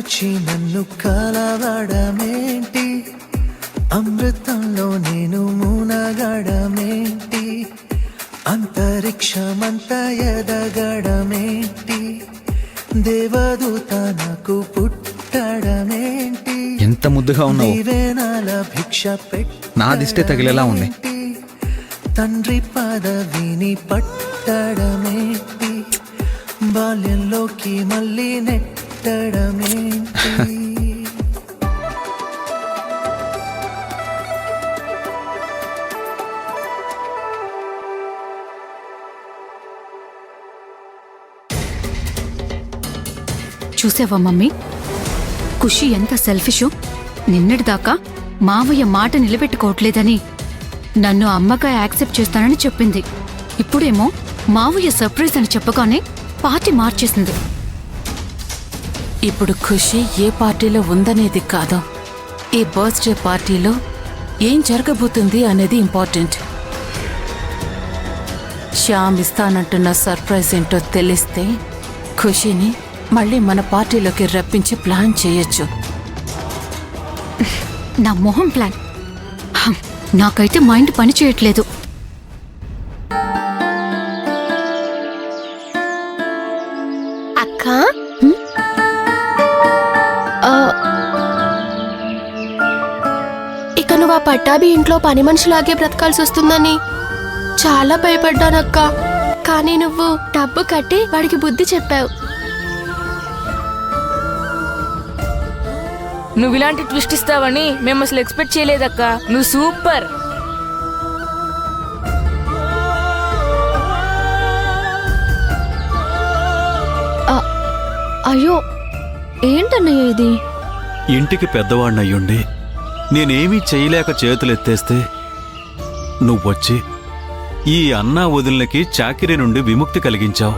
వచ్చి నన్ను కలవడమేంటి, అమృతంలో నేను మునగడమేంటి, అంతరిక్షమంతా ఎదగడమేంటి, దేవదూత నాకు పుట్టడమేంటి, ఎంత ముద్దుగా ఉన్నావు. దీవెనల భిక్ష నా దిష్టే తగిలేలా ఉంది. తండ్రి పదవిని పట్టడమేంటి, బాల్యంలోకి మళ్ళీ నెట్టడమేంటి. చూసావా మమ్మీ, ఖుషి ఎంత సెల్ఫిషో. నిన్నటిదాకా మావయ్య మాట నిలబెట్టుకోవట్లేదని నన్ను అమ్మగా యాక్సెప్ట్ చేస్తానని చెప్పింది. ఇప్పుడేమో మావయ్య సర్ప్రైజ్ అని చెప్పగానే పార్టీ మార్చేసింది. ఇప్పుడు ఖుషి ఏ పార్టీలో ఉందనేది కాదు, ఈ బర్త్డే పార్టీలో ఏం జరగబోతుంది అనేది ఇంపార్టెంట్. శ్యామ్ ఇస్తానంటున్న సర్ప్రైజ్ ఏంటో తెలిస్తే ఖుషిని మళ్ళీ మన పార్టీలోకి రప్పించి ప్లాన్ చేయొచ్చు. నా మొహం ప్లాన్ నాకైతే మైండ్ పని చేయట్లేదు. అక్క, ఇక నువ్వు ఆ పట్టాభి ఇంట్లో పని మనిషిలాగే బ్రతకాల్సి వస్తుందని చాలా భయపడ్డానక్క. కానీ నువ్వు డబ్బు కట్టి వాడికి బుద్ధి చెప్పావు. నువ్వు ఇలాంటి ట్విస్ట్ ఇస్తావని మేము అసలు ఎక్స్పెక్ట్ చేయలేదక్క. నువ్వు సూపర్. అయ్యో, ఏంటన్నయ్య ఇది? ఇంటికి పెద్దవాణ్ణయ్యుండి నేనేమీ చేయలేక చేతులెత్తేస్తే నువ్వొచ్చి ఈ అన్నా వదిలినకి చాకిరీ నుండి విముక్తి కలిగించావు.